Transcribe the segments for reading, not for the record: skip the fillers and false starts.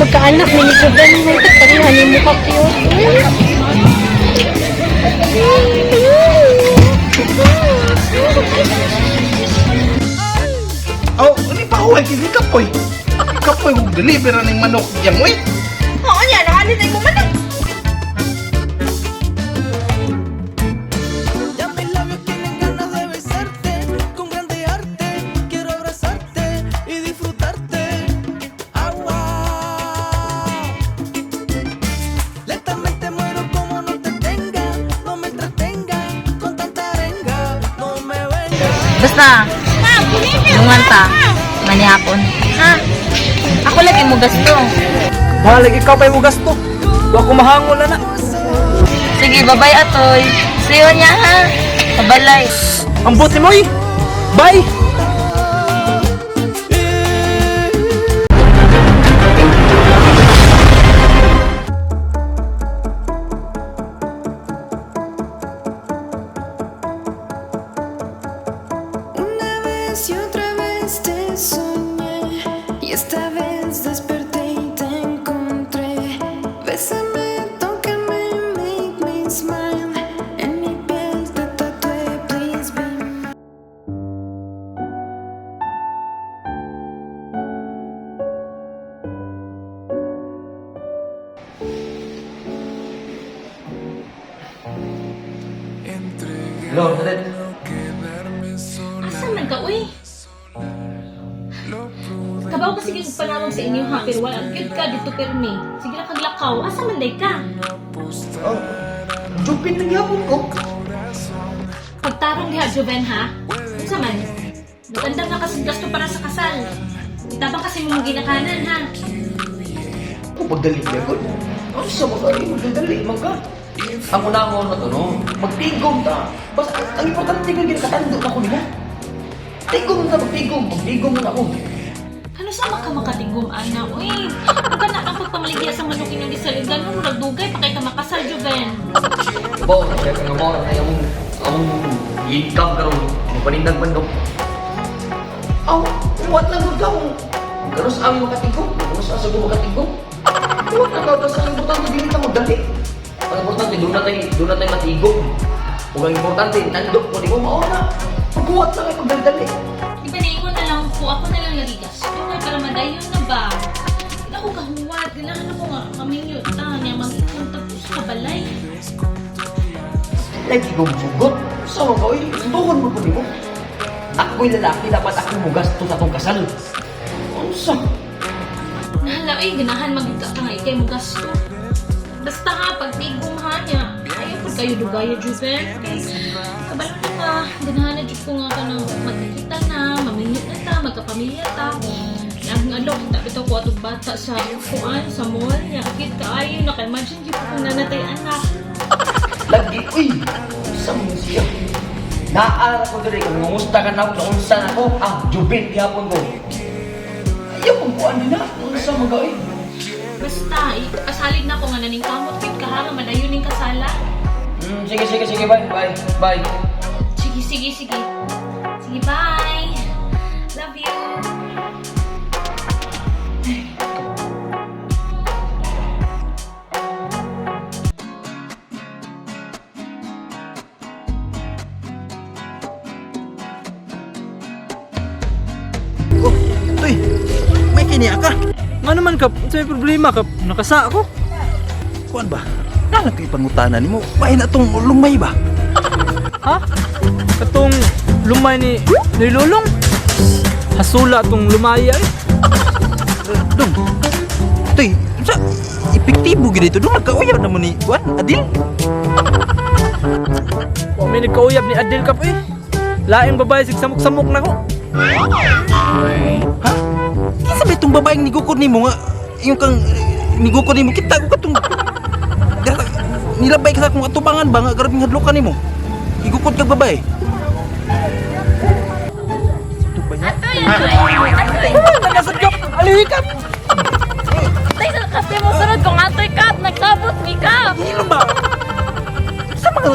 magkaanak, minikudan mo. Tarihan mo ka cute. Oh, ini pahuway kini kapoy. Kapoy mo deliver ng manok yang way. Oo niya, nahalin ay mo manok. Ya mis labios tienen ganas de besarte, con grande arte quiero abrazarte y disfrutarte. Agua, lentamente muero como no te tenga, no me entretenga con tanta arenga, no me venga. Basta, lungan ta, manihapon. Ha? Ako lagi mo gasto. Bahalag ikaw pa yung gasto. Huwag ko mahangol na. Sige, babay atoy. See you niya ha. Kabalay. Ang buti mo eh. Bye! Una vez y otra vez te soñé y esta vez desperté y te encontré. Bésame, tócame, make me smile. En mi piel te tatué, please be mine. Hello, Dadet. Asa man ka, uy? Kabaw ka sige kung panawag sa inyo ha, pero wala ang cute ka dito permi. Sige lang kaglakaw, asa man day ka? Oh, jupin na yapon ko. Pagtarong diha, Joven ha? Unsa man? Magandang na kasi gasto para sa kasal. Itabang kasi mo ginakanan ha? Ako pagdali niya ko. Ano sa mga rin, magdali, magka. Ang una ko na to, no? Magtigom ta. Basta, ang importante nga ginakatando na ko nila. Tigom na, magtigom. Magtigom na ako. Ano sa makatingum ana, uy? Huwag ka na ang pagpamaligya sa manukin ng disaligan mo, nagdugay pa kay ka makasal, Joven. Bo, kaya ka nga mo, ay among income karon, ang panindag bandok. Aw, what na gud ka mo? Pero sa amin makatigom. Ano sa asago makatigom? What na gud sa amin importante dili ka magdali. Ang importante, doon na tayo matigom. Kung ang importante, nandok mo, di mo mauna. Pagkuwat na kayo pagdali. Ipaniingon na lang po, ako na lang larigas. Kaya para madayon na ba? Hindi ako kahuwat, kailangan ako nga kaminyot na niya mag-ikon tapos kabalay. Lagi kong sugot. Sa mga oy, sundukan mo po di mo. Ako'y lalaki, dapat ako mo gasto sa itong kasal. Ano sa? Nahala eh, ganahan magigka ka nga ikay mo gasto. Basta ha, pagtigong ha niya. Ayaw po kayo dugaya, Juven. Kabalo na ka, ganahan na Diyos ko nga ka na magkikita na, maminyot na ta, magkapamilya ta. Naging alok, tapos ako atong bata sa kuan, sa mall. Yakit ka ayaw, naka-imagine di po kung nanatay anak. Lagi, uy! Sa mga siya. Naara ko dali, kung ngumusta ka na ako, naunsa na ako, jubin, ihapon ko. Ayaw kong kuhan din na, naunsa mga oy. Basta, kasalig na ako nga naning kamot, kit ka ha, nga madayon ning kasala. Sige, bye. Sige. Sige, bye. Love you. Oh, uy! May kiniya ka. Nga naman, Kap, may problema, Kap. Nakasa ako. Kuhan ba? Nalang kayo pangutanan mo. Bahay na itong lumay ba? Ha? Katong lumay ni Lulong? Hasula tong lumaya eh. Dong. Tuy, sa epektibo gid ito. Dong nagkauyaw na mo ni Kuhan, Adil. Wa may nagkauyab ni Adil, Kap eh. Laing babae sig samok-samok na ko. Ha? Kinsa ba itong babaeng nigukod ni mo nga? Yung kang nigukod ni mo, kita ko katong nilabay ka sa akong atubangan ba nga garabing hadlokan ni mo? Igukod kag babae. Nagasad, Kap! Alihikat! Tay sa kape mo sunod kung atoy kap, nagsabot ni kap. Hilo ba? Sa mga...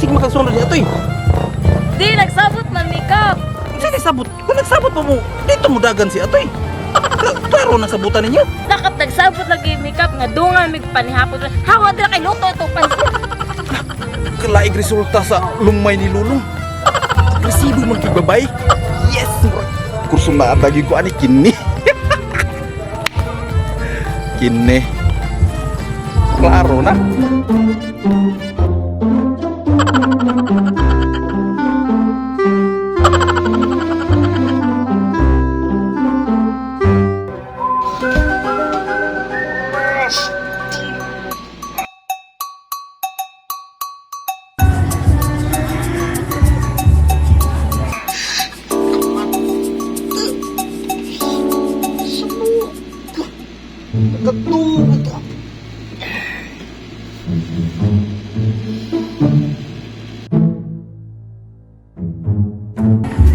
Sige makasunod niya ito eh. Di, nagsabot man ni kap. Sige sabot. Kung nagsabot pa mo, dito mo dagan si Atoy. Klaro na sabutan ninyo. Dakat nagsabot lagi makeup nga dungan mig panihapon. Hawa dira kay luto to pansit. Kalaig resulta sa lumay ni Lulong. Agresibo man kay babay. Yes! Kurso na adagi ko ani kini. Kini. Klaro na.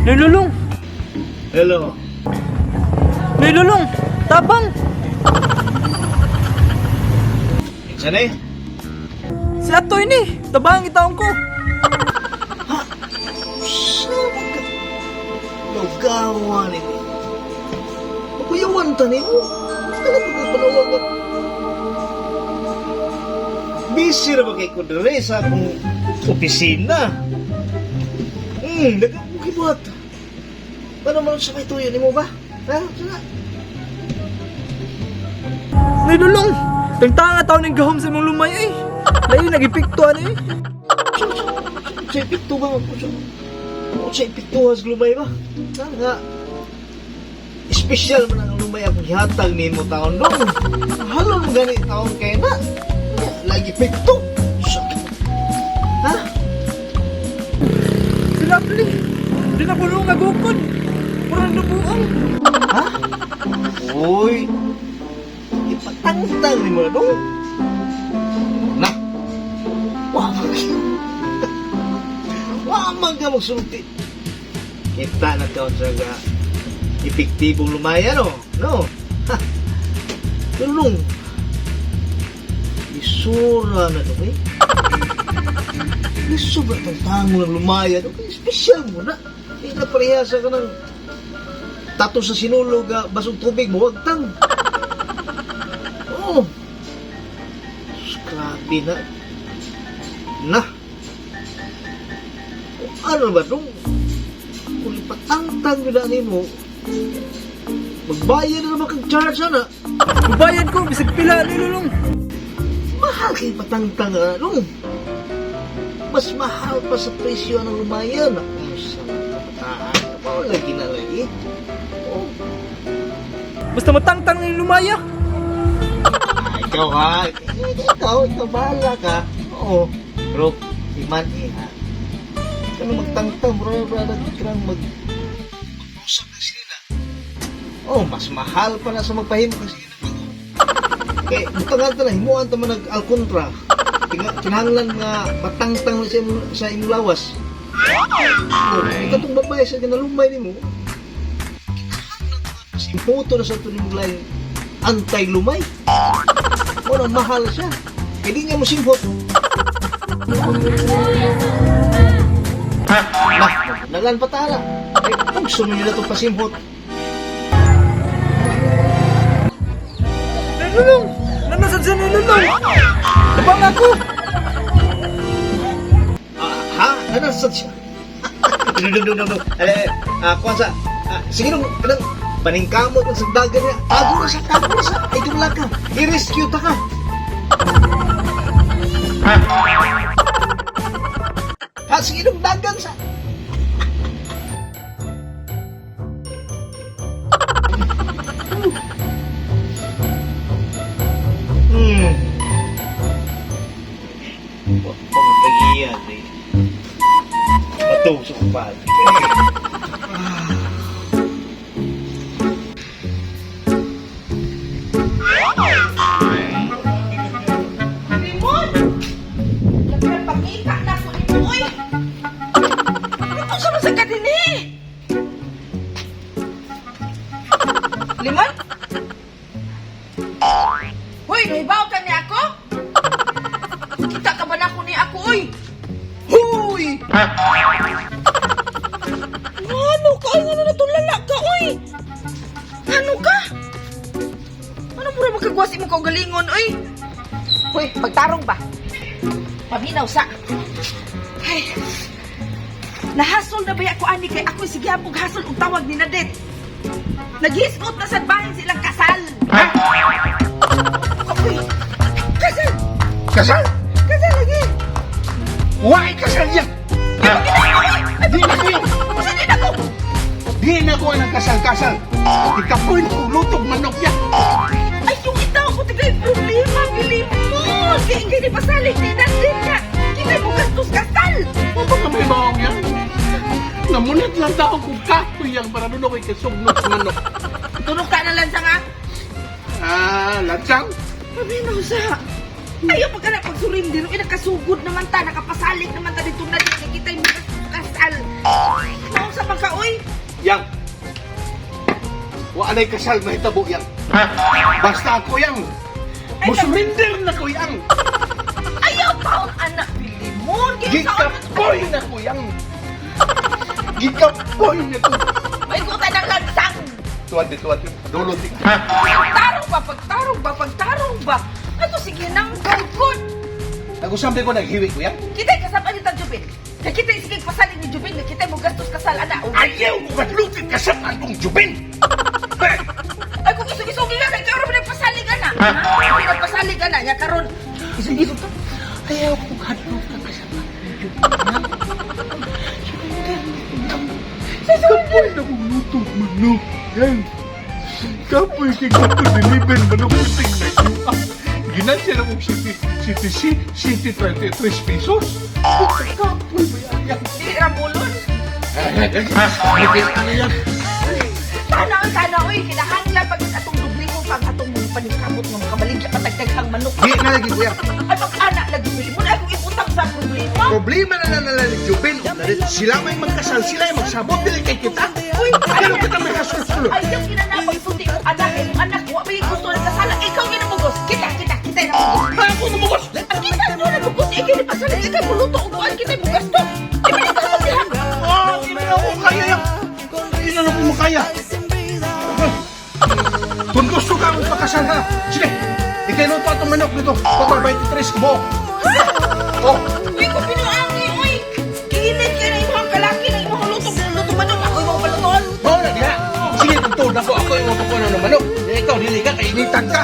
Noy Lulong! Hello. Noy Lulong! Tabang! Saan Si Atoy ni! Tabang itaon ko! Lugawan ini. Makuyawan tani mo. Kala ko na panawagan. Busy na ba kay ko dere sa akong opisina? Dagang ko kibot. Paano man sa may tuyo ni mo ba? Ha? Sana? Noy Lulong! Tangtanga taon ng gahom sa mong lumay eh! Layo nagipikto ano eh! Sa ipikto ba? Sa ipikto has lumay ba? Ha? Nga. Espesyal man ang lumay akong hihatag ni mo taon doon. Halon mo gani taon kaya na. Lagi pikto. Sakit. Ha? Si Lovely! Di na puno nga gukod! Parang nabuang! Ha? Uy! Ipatangtang ni mo na doon. Na! Wamang ka magsulti. Kita na taon sa epektibong lumaya, no? No? Ha? Tulong. Isura na ito, eh? Isura itong tango ng lumaya. Okay, espesyal mo na. Hindi na parehasa ka ng tato sa sinulog, basong tubig mo, wag tang. Oh. Grabe na. Na. Ano ba itong? Kung ipatangtang nila ni mo, magbayad na naman kang charge na. Bayad ko! Bisag pila Noy Lulong! Mahal kayo patangtang ano? Mas mahal pa sa presyo ng lumayan. Kung saan kapataan na ba? Lagi na lagi. Oh. Basta matangtang ng lumaya! Ikaw ha. Ikaw bahala ka. Oo. Pero, iman ha. Kano magtangtang, bro, kailangan mag-usap na sila. Oh, mas mahal pa na sa magpahimo kasi yun ang kaya, butangan ta na, himuan ta man nag-alkontra. Kinahanglan nga matangtang na sa imong lawas. Oh, ito itong babae sa ginalumay ni mo. Simputo na sa ito ni mong lain antay-lumay. Ano, mahal siya. Kaya di niya mo simpot. Nalan patala. Ay, kung sunod nila itong pasimpot. Noy Lulong! Nanasad siya Noy Lulong! Tabang ako! Ha? Nanasad siya? No. Kuha sa... sige nung, paningkamot ng sagdagan niya. Tago na siya. Ay, dumla ka. I-rescue ta ka. Ha? Sige nung, dagan sa... Pagkagiyan eh. Bato sa kupal. Limon! Lagyan pangita na po ni Boy! Ito sa masagad din eh! Limon? Hoy, nahibaw ka ni ako? Kita ka ba na ako ni ako, oy? Huy! Ano ka? Ay, ano na tulala ka, oy? Ano ka? mas imo kong galingon, uy. Uy, magtarong ba? Paminaw sa. Ay, nahasol na ba ako ani kay ako sige apog hasol og tawag ni Nadet. Naghisgot na sa bahin silang kasal. Ha? Uy, kasal! Kasal? Kasal lagi! Why kasal yan? Ha? Di na ko yun. Kasi din ako! Di na ko ang kasal-kasal. Ikapoy na kong lutog manok yan. Ay, yung itaw ko tigay problema, Billy mo! Kaya hindi ni pasalig ni Nadet ka! Kita mo gastos kasal! Ano ba nga may bawang yan? Namunit lang tao kung kapoy yan para doon ako'y kasugnot sa manok. Tunok ka na lang sa nga! Lansang? Paminaw sa. Ayaw pa ka na pagsurindiro. Nakasugod naman ta. Nakapasalig naman ta dito na dito. Kita yung kasal. Maong sa mga uy. Yang. Waalay kasal mahitabo yang. Basta ako yang. Musurinder na ko yang. Ayaw pa ang anak Bilimon. Gikapoy na ko yang. Gikapoy na ko. May kuta ng lansang. Tuwan. Dulot din. Pagtarong ba? Ano sige nang galkon? Nag-usampe ko naghiwi ko yan. Kita'y kasapan ni Jubin. Kaya kita'y sige pasalig ni Jubin. Kita'y mo gastos kasal, anak. Ayaw ko matlutin kasapan kong Jubin. Ay, kung isog-isogin nga, kaya karoon nagpasalig, anak. Hindi nagpasalig, anak. Nga karoon. Isog-isog ka. Ayaw ko matlutin ka kasapan kong Jubin. Kapoy na kong lutong manok. Yan. Kapoy kay Gato Deliver manok puting na iyo. Ginansya na kong City 33 pesos. Kapoy ba yan? Hindi ramulon. Ano yan? Sana, uy. Kinahanglan pag atong dubli mo pag atong paningkamot ng kabaligya patagdaghang manok. Di na lagi kuya. Ay, pag-anak, nagdubli mo na akong iputang sa problema. Problema na ni Jubin. Sila may magkasal, sila ay magsabot dili kay kita. Uy, Pero kita may kasulsulot. ay, yung kinanapag puti mo, anak, eh, yung anak mo, may gusto ng kasalan, ikaw ginamugos. Kita na mugos. Ako namugos. Ang kita mo na mugos, ikaw ni pasalan, ikaw muluto, upuan, kita mo gasto. Ibalik ka mo diha. Hindi na ako kaya yan. Hindi na ako makaya. Kung gusto ka akong pakasal ha, sige, ikinuto itong manok dito. Total 23 mo. Oh, Uy, kung pinuangi, uy. Kiinit ka na imong kalaki na imong lutong manok. Ako imong paluton. mau na diha. Sige, tutod ako. Ako yung mapapunan ng manok. Ikaw, dili ka, kainitan ka.